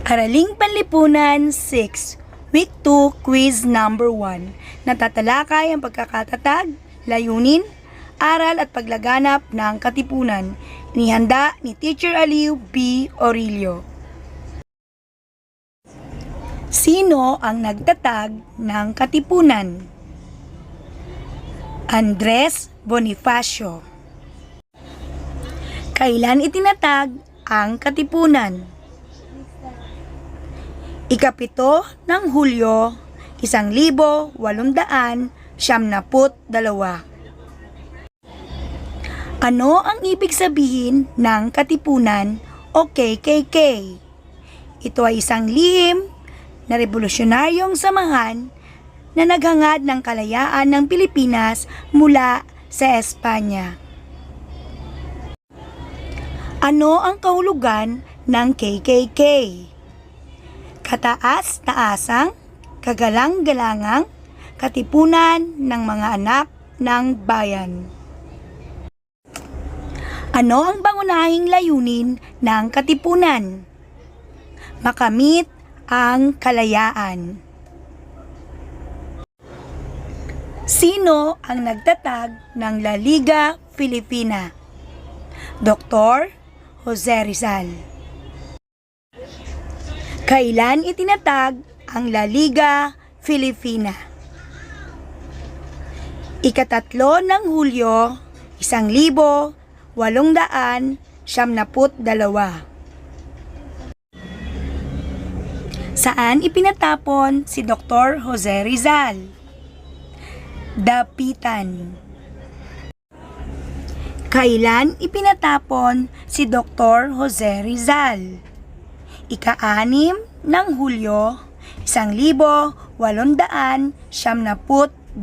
Araling Panlipunan 6, Week 2, Quiz Number 1. Natatalakay ang pagkakatatag, layunin, aral at paglaganap ng katipunan. Inihanda ni Teacher Aliu B. Orillo. Sino ang nagtatag ng katipunan? Andres Bonifacio. Kailan itinatag ang katipunan? Ikapito ng Hulyo, 1872. Ano ang ibig sabihin ng katipunan o KKK? Ito ay isang lihim na revolusyonaryong samahan na naghangad ng kalayaan ng Pilipinas mula sa Espanya. Ano ang kahulugan ng KKK? Kataas-taasang, kagalang-galangang, katipunan ng mga anak ng bayan. Ano ang pangunahing layunin ng katipunan? Makamit ang kalayaan. Sino ang nagtatag ng La Liga Filipina? Dr. Jose Rizal. Kailan itinatag ang La Liga Filipina? Ikatatlo ng Hulyo, 1872. Saan ipinatapon si Dr. Jose Rizal? Dapitan. Kailan ipinatapon si Dr. Jose Rizal? Ika-6 ng Hulyo, 1872.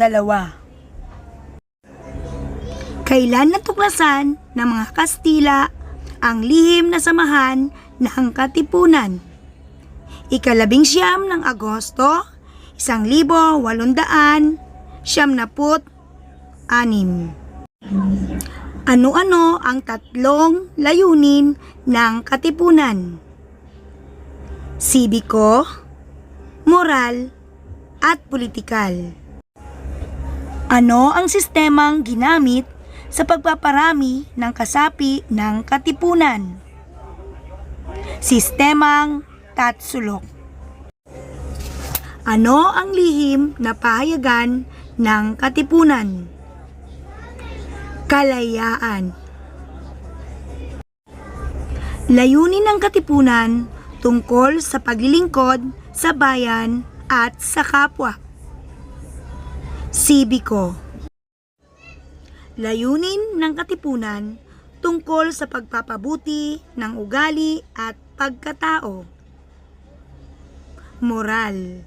Kailan natuklasan ng mga Kastila ang lihim na samahan ng katipunan? Ika-19 ng Agosto, 1876. Ano-ano ang tatlong layunin ng katipunan? Sibiko, moral, at politikal. Ano ang sistemang ginamit sa pagpaparami ng kasapi ng katipunan? Sistemang Tatsulok. Ano ang lihim na pahayagan ng katipunan? Kalayaan. Layunin ng katipunan tungkol sa paglilingkod sa bayan at sa kapwa. Sibiko. Layunin ng katipunan tungkol sa pagpapabuti ng ugali at pagkatao. Moral.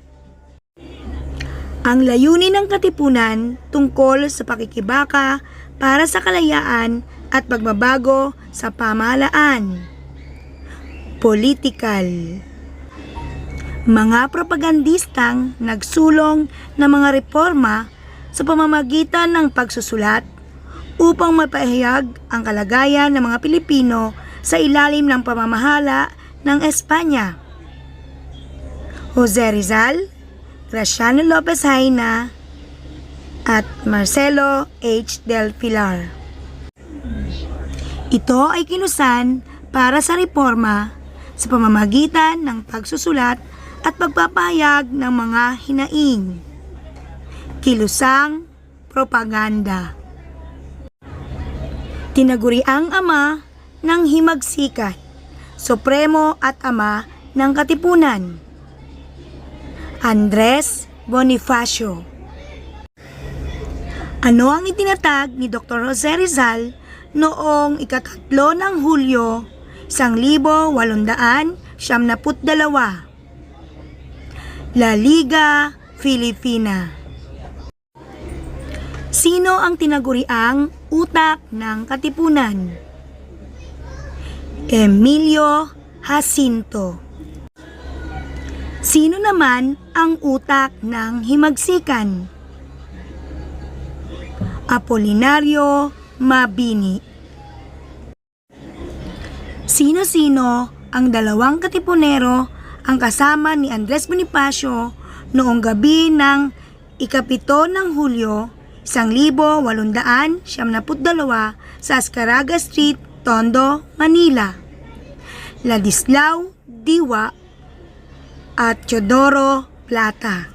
Ang layunin ng katipunan tungkol sa pakikibaka para sa kalayaan at pagbabago sa pamahalaan. Politikal. Mga propagandistang nagsulong ng mga reforma sa pamamagitan ng pagsusulat upang mapahayag ang kalagayan ng mga Pilipino sa ilalim ng pamamahala ng Espanya. Jose Rizal, Graciano Lopez Haina, at Marcelo H. Del Pilar. Ito ay kinusan para sa reforma sa pamamagitan ng pagsusulat at pagpapahayag ng mga hinaing. Kilusang propaganda. Tinaguriang ama ng himagsikan, supremo at ama ng katipunan. Andres Bonifacio. Ano ang itinatag ni Dr. Jose Rizal noong ika-3 ng Hulyo, 1872? La Liga Filipina. Sino ang tinaguriang utak ng katipunan? Emilio Jacinto. Sino naman ang utak ng himagsikan? Apolinario Mabini. Sino-sino ang dalawang katipunero ang kasama ni Andres Bonifacio noong gabi ng ikapito ng Hulyo 1872 sa Ascaraga Street, Tondo, Manila. Ladislao Diwa at Teodoro Plata.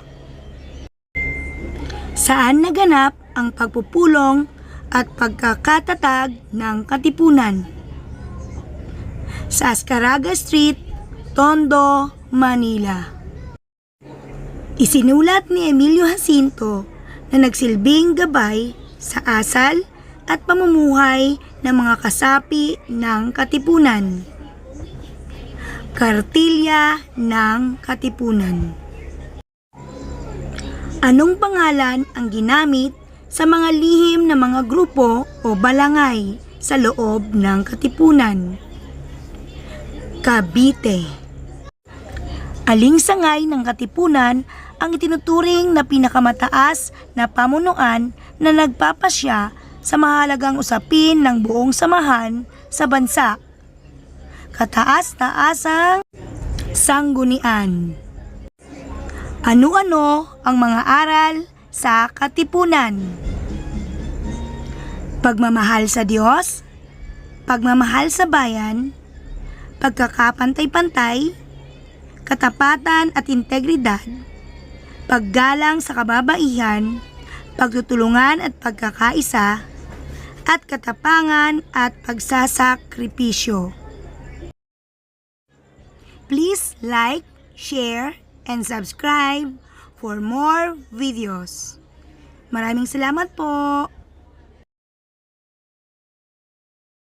Saan naganap ang pagpupulong at pagkakatatag ng Katipunan? Sa Ascaraga Street, Tondo, Manila. Isinulat ni Emilio Jacinto na nagsilbing gabay sa asal at pamumuhay ng mga kasapi ng Katipunan. Kartilya ng Katipunan. Anong pangalan ang ginamit sa mga lihim na mga grupo o balangay sa loob ng Katipunan? Cavite. Aling sangay ng Katipunan ang itinuturing na pinakamataas na pamunuan na nagpapasya sa mahalagang usapin ng buong samahan sa bansa? Kataas-taasang sanggunian. Ano-ano ang mga aral sa Katipunan? Pagmamahal sa Diyos, pagmamahal sa bayan, pagkakapantay-pantay, katapatan at integridad, paggalang sa kababaihan, pagtutulungan at pagkakaisa, at katapangan at pagsasakripisyo. Please like, share, and subscribe for more videos. Maraming salamat po!